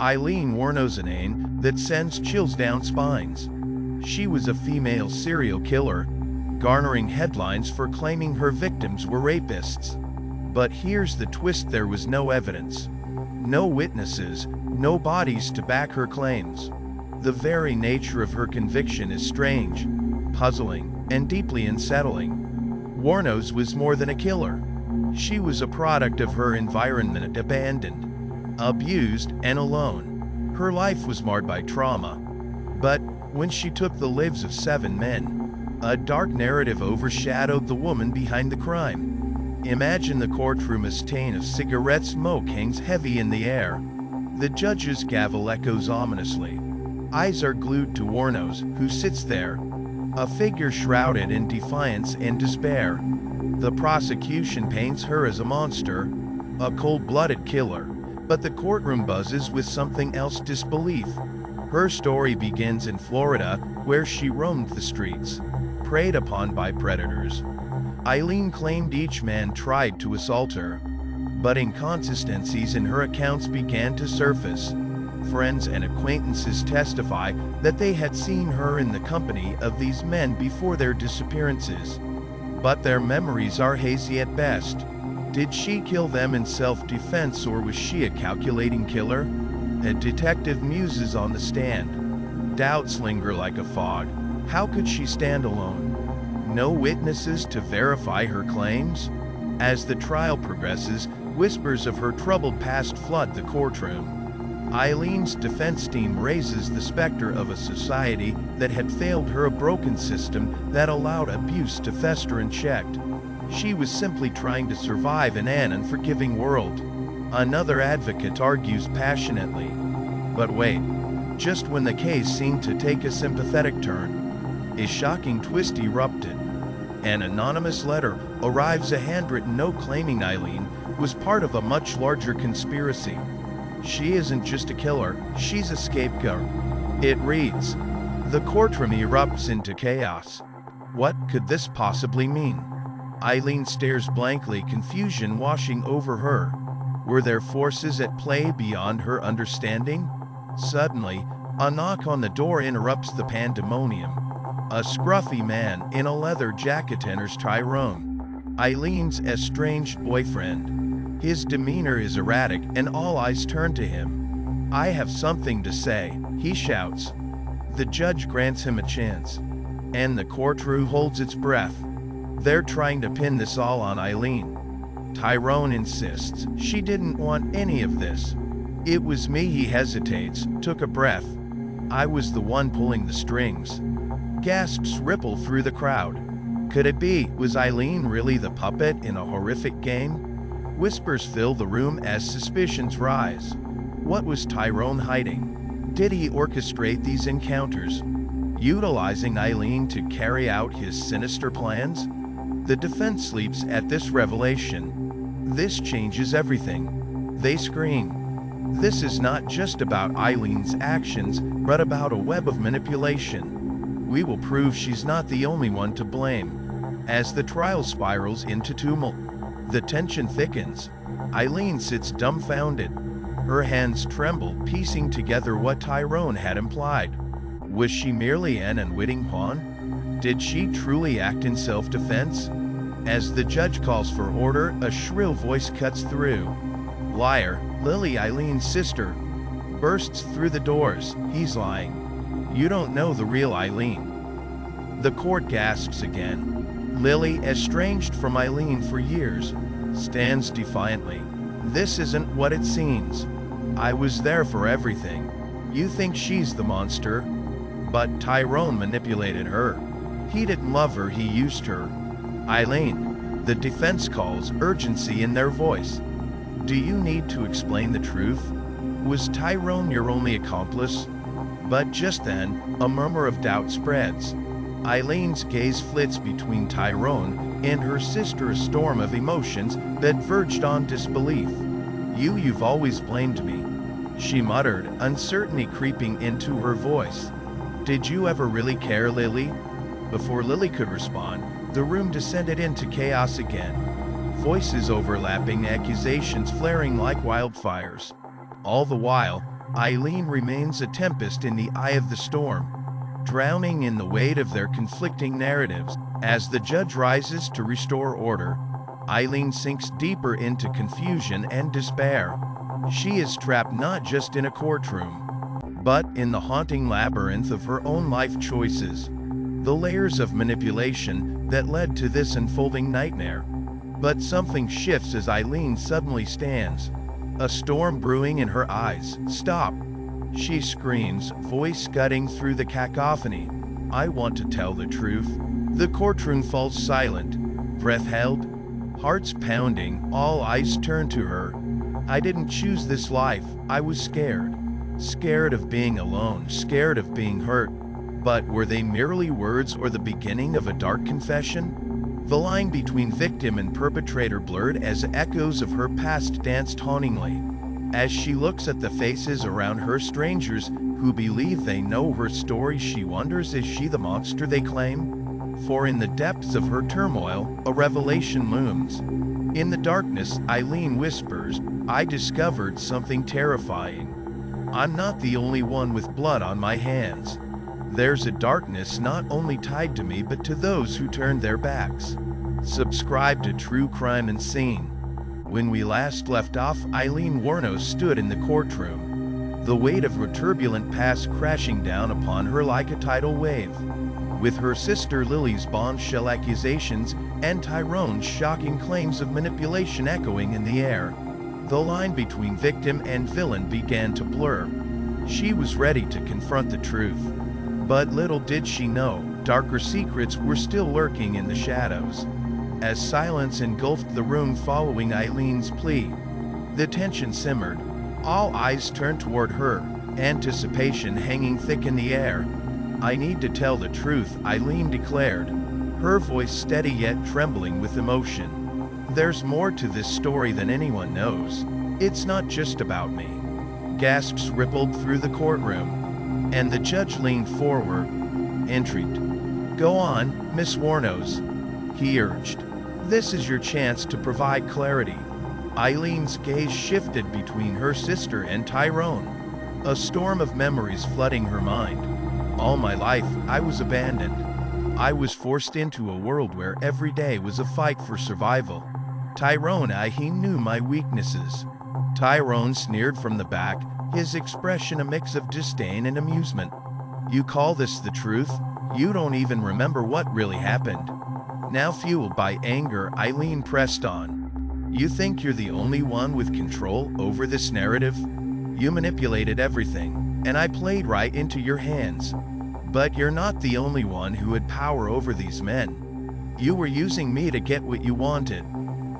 Aileen Wuornos, a name that sends chills down spines. She was a female serial killer, garnering headlines for claiming her victims were rapists. But here's the twist: there was no evidence. No witnesses, no bodies to back her claims. The very nature of her conviction is strange, puzzling, and deeply unsettling. Wuornos was more than a killer. She was a product of her environment, abandoned, abused, and alone. Her life was marred by trauma. But when she took the lives of 7 men, a dark narrative overshadowed the woman behind the crime. Imagine the courtroom. A stain of cigarette smoke hangs heavy in the air. The judge's gavel echoes ominously. Eyes are glued to Wuornos, who sits there, a figure shrouded in defiance and despair. The prosecution paints her as a monster, a cold-blooded killer, but the courtroom buzzes with something else: disbelief. Her story begins in Florida, where she roamed the streets, preyed upon by predators. Aileen claimed each man tried to assault her, but inconsistencies in her accounts began to surface. Friends and acquaintances testify that they had seen her in the company of these men before their disappearances. But their memories are hazy at best. Did she kill them in self-defense, or was she a calculating killer? A detective muses on the stand. Doubts linger like a fog. How could she stand alone? No witnesses to verify her claims? As the trial progresses, whispers of her troubled past flood the courtroom. Aileen's defense team raises the specter of a society that had failed her, a broken system that allowed abuse to fester unchecked. She was simply trying to survive in an unforgiving world. Another advocate argues passionately. But wait, just when the case seemed to take a sympathetic turn, a shocking twist erupted. An anonymous letter arrives, a handwritten note claiming Aileen was part of a much larger conspiracy. She isn't just a killer, she's a scapegoat. It reads, "The courtroom erupts into chaos. What could this possibly mean?" Aileen stares blankly, confusion washing over her. Were there forces at play beyond her understanding? Suddenly, a knock on the door interrupts the pandemonium. A scruffy man in a leather jacket enters. Tyrone, Aileen's estranged boyfriend. His demeanor is erratic and all eyes turn to him. "I have something to say," he shouts. The judge grants him a chance, and the courtroom holds its breath. They're trying to pin this all on Aileen. Tyrone insists she didn't want any of this. "It was me," he hesitates, took a breath. "I was the one pulling the strings." Gasps ripple through the crowd. Could it be? Was Aileen really the puppet in a horrific game? Whispers fill the room as suspicions rise. What was Tyrone hiding? Did he orchestrate these encounters, utilizing Aileen to carry out his sinister plans? The defense leaps at this revelation. This changes everything. They scream. This is not just about Aileen's actions, but about a web of manipulation. We will prove she's not the only one to blame. As the trial spirals into tumult, the tension thickens. Aileen sits dumbfounded. Her hands tremble, piecing together what Tyrone had implied. Was she merely an unwitting pawn? Did she truly act in self-defense? As the judge calls for order, a shrill voice cuts through. "Liar!" Lily, Aileen's sister, bursts through the doors. "He's lying. You don't know the real Aileen." The court gasps again. Lily, estranged from Aileen for years, stands defiantly. "This isn't what it seems. I was there for everything. You think she's the monster? But Tyrone manipulated her. He didn't love her, he used her." "Aileen," the defense calls, urgency in their voice. "Do you need to explain the truth? Was Tyrone your only accomplice?" But just then, a murmur of doubt spreads. Aileen's gaze flits between Tyrone and her sister, a storm of emotions that verged on disbelief. You've always blamed me," she muttered, uncertainty creeping into her voice. "Did you ever really care, Lily?" Before Lily could respond, the room descended into chaos again. Voices overlapping, accusations flaring like wildfires. All the while, Aileen remains a tempest in the eye of the storm, drowning in the weight of their conflicting narratives. As the judge rises to restore order, Aileen sinks deeper into confusion and despair. She is trapped not just in a courtroom, but in the haunting labyrinth of her own life choices, the layers of manipulation that led to this unfolding nightmare. But something shifts as Aileen suddenly stands, a storm brewing in her eyes. "Stop!" she screams, voice cutting through the cacophony. "I want to tell the truth." The courtroom falls silent, breath held, hearts pounding, all eyes turn to her. "I didn't choose this life, I was scared. Scared of being alone, scared of being hurt." But were they merely words or the beginning of a dark confession? The line between victim and perpetrator blurred as echoes of her past danced hauntingly. As she looks at the faces around her, strangers who believe they know her story, she wonders, is she the monster they claim? For in the depths of her turmoil, a revelation looms. In the darkness, Aileen whispers, "I discovered something terrifying. I'm not the only one with blood on my hands. There's a darkness not only tied to me but to those who turned their backs." Subscribe to True Crime and Scene. When we last left off, Aileen Wuornos stood in the courtroom, the weight of her turbulent past crashing down upon her like a tidal wave. With her sister Lily's bombshell accusations and Tyrone's shocking claims of manipulation echoing in the air, the line between victim and villain began to blur. She was ready to confront the truth. But little did she know, darker secrets were still lurking in the shadows. As silence engulfed the room following Aileen's plea, the tension simmered. All eyes turned toward her, anticipation hanging thick in the air. "I need to tell the truth," Aileen declared, her voice steady yet trembling with emotion. "There's more to this story than anyone knows. It's not just about me." Gasps rippled through the courtroom, and the judge leaned forward, intrigued. "Go on, Miss Wuornos," he urged. "This is your chance to provide clarity." Aileen's gaze shifted between her sister and Tyrone, a storm of memories flooding her mind. "All my life, I was abandoned. I was forced into a world where every day was a fight for survival. Tyrone, he knew my weaknesses." Tyrone sneered from the back, his expression a mix of disdain and amusement. "You call this the truth? You don't even remember what really happened." Now fueled by anger, Aileen pressed on. "You think you're the only one with control over this narrative? You manipulated everything, and I played right into your hands. But you're not the only one who had power over these men. You were using me to get what you wanted."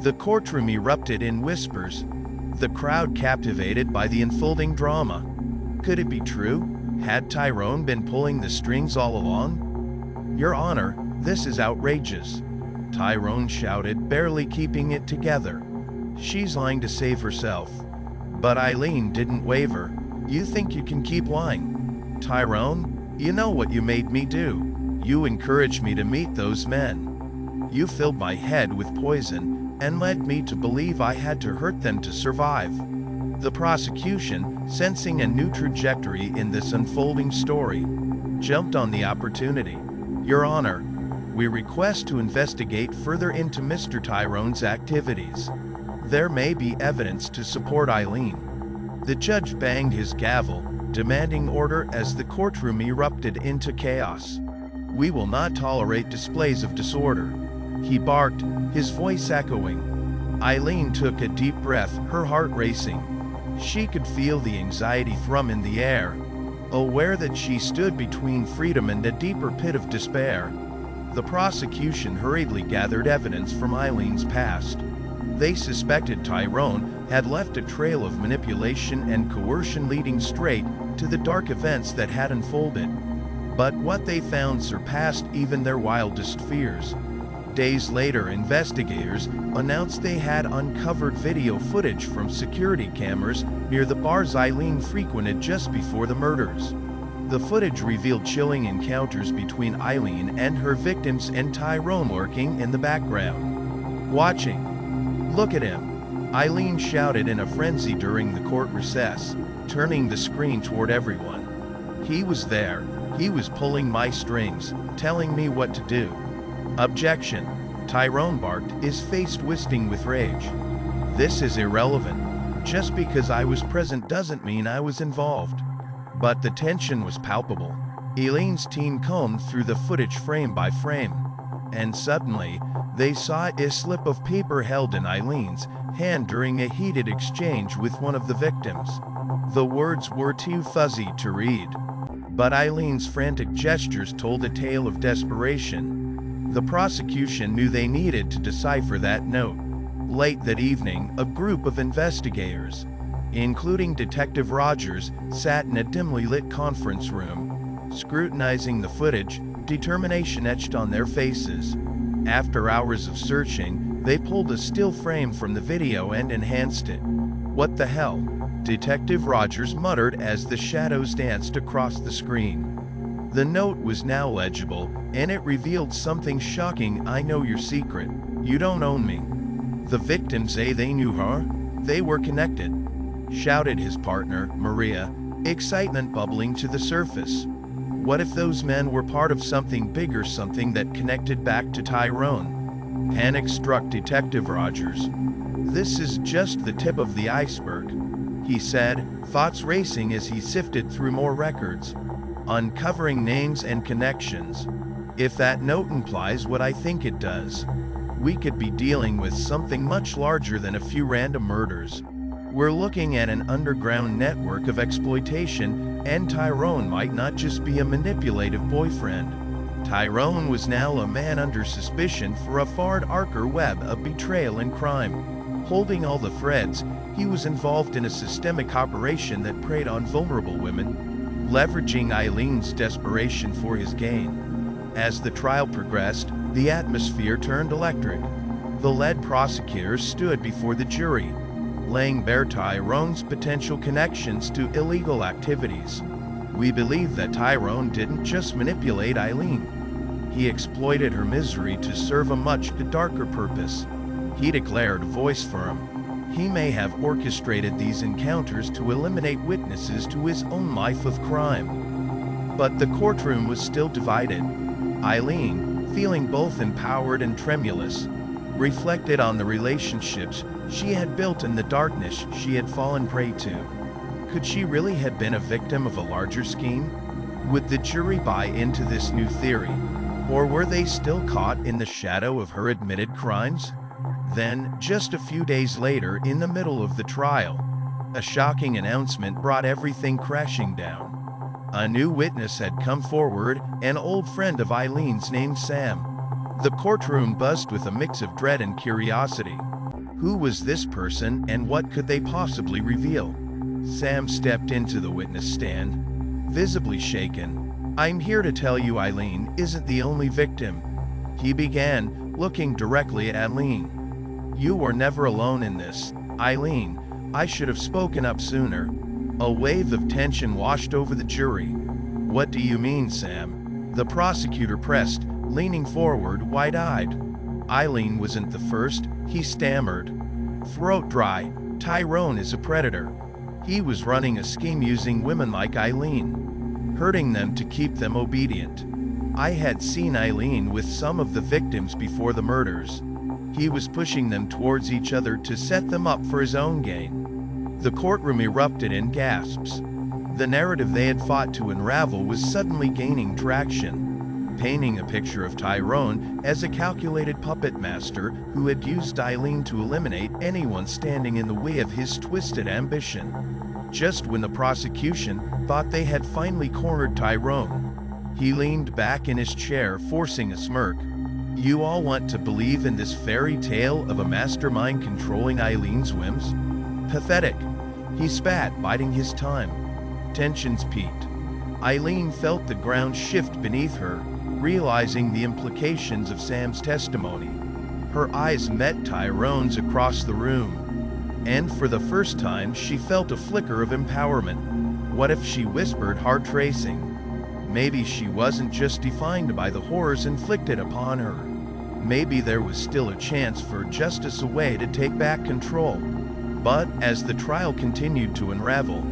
The courtroom erupted in whispers, the crowd captivated by the unfolding drama. Could it be true? Had Tyrone been pulling the strings all along? "Your Honor, this is outrageous," Tyrone shouted, barely keeping it together. "She's lying to save herself." But Aileen didn't waver. "You think you can keep lying? Tyrone, you know what you made me do. You encouraged me to meet those men. You filled my head with poison and led me to believe I had to hurt them to survive." The prosecution, sensing a new trajectory in this unfolding story, jumped on the opportunity. "Your Honor, we request to investigate further into Mr. Tyrone's activities. There may be evidence to support Aileen." The judge banged his gavel, demanding order as the courtroom erupted into chaos. "We will not tolerate displays of disorder," he barked, his voice echoing. Aileen took a deep breath, her heart racing. She could feel the anxiety thrum in the air, aware that she stood between freedom and a deeper pit of despair. The prosecution hurriedly gathered evidence from Aileen's past. They suspected Tyrone had left a trail of manipulation and coercion leading straight to the dark events that had unfolded. But what they found surpassed even their wildest fears. Days later, investigators announced they had uncovered video footage from security cameras near the bars Aileen frequented just before the murders. The footage revealed chilling encounters between Aileen and her victims and Tyrone lurking in the background, watching. "Look at him," Aileen shouted in a frenzy during the court recess, turning the screen toward everyone. He was there. He was pulling my strings, telling me what to do. Objection. Tyrone barked, his face twisting with rage. This is irrelevant. Just because I was present doesn't mean I was involved. But the tension was palpable. Aileen's team combed through the footage frame by frame. And suddenly, they saw a slip of paper held in Aileen's hand during a heated exchange with one of the victims. The words were too fuzzy to read. But Aileen's frantic gestures told a tale of desperation. The prosecution knew they needed to decipher that note. Late that evening, a group of investigators, including Detective Rogers, sat in a dimly lit conference room, scrutinizing the footage, determination etched on their faces. After hours of searching, they pulled a still frame from the video and enhanced it. What the hell? Detective Rogers muttered as the shadows danced across the screen. The note was now legible, and it revealed something shocking. I know your secret. You don't own me. The victims say they knew her. They were connected, shouted his partner, Maria, excitement bubbling to the surface. What if those men were part of something bigger, something that connected back to Tyrone? Panic struck Detective Rogers. This is just the tip of the iceberg, he said, thoughts racing as he sifted through more records, uncovering names and connections. If that note implies what I think it does, we could be dealing with something much larger than a few random murders. We're looking at an underground network of exploitation, and Tyrone might not just be a manipulative boyfriend. Tyrone was now a man under suspicion for a far darker web of betrayal and crime. Holding all the threads, he was involved in a systemic operation that preyed on vulnerable women, leveraging Aileen's desperation for his gain. As the trial progressed, the atmosphere turned electric. The lead prosecutors stood before the jury, laying bare Tyrone's potential connections to illegal activities. We believe that Tyrone didn't just manipulate Aileen. He exploited her misery to serve a much darker purpose. He declared, voice firm. He may have orchestrated these encounters to eliminate witnesses to his own life of crime. But the courtroom was still divided. Aileen, feeling both empowered and tremulous, reflected on the relationships she had built in the darkness she had fallen prey to. Could she really have been a victim of a larger scheme? Would the jury buy into this new theory? Or were they still caught in the shadow of her admitted crimes? Then, just a few days later, in the middle of the trial, a shocking announcement brought everything crashing down. A new witness had come forward, an old friend of Aileen's named Sam. The courtroom buzzed with a mix of dread and curiosity. Who was this person, and what could they possibly reveal? Sam stepped into the witness stand, visibly shaken. I'm here to tell you Aileen isn't the only victim, he began, looking directly at Aileen. You were never alone in this, Aileen. I should have spoken up sooner. A wave of tension washed over the jury. What do you mean, Sam? The prosecutor pressed, leaning forward, wide-eyed. Aileen wasn't the first, he stammered. Throat dry. Tyrone is a predator. He was running a scheme using women like Aileen, hurting them to keep them obedient. I had seen Aileen with some of the victims before the murders. He was pushing them towards each other to set them up for his own gain. The courtroom erupted in gasps. The narrative they had fought to unravel was suddenly gaining traction, painting a picture of Tyrone as a calculated puppet master who had used Aileen to eliminate anyone standing in the way of his twisted ambition. Just when the prosecution thought they had finally cornered Tyrone, he leaned back in his chair, forcing a smirk. You all want to believe in this fairy tale of a mastermind controlling Aileen's whims? Pathetic. He spat, biding his time. Tensions peaked. Aileen felt the ground shift beneath her, realizing the implications of Sam's testimony. Her eyes met Tyrone's across the room, and for the first time she felt a flicker of empowerment. What if she whispered, heart racing? Maybe she wasn't just defined by the horrors inflicted upon her. Maybe there was still a chance for justice, a way to take back control. But as the trial continued to unravel,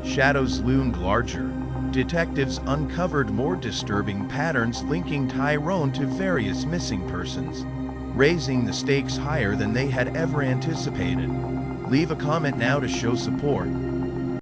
shadows loomed larger. Detectives uncovered more disturbing patterns linking Tyrone to various missing persons, raising the stakes higher than they had ever anticipated. Leave a comment now to show support.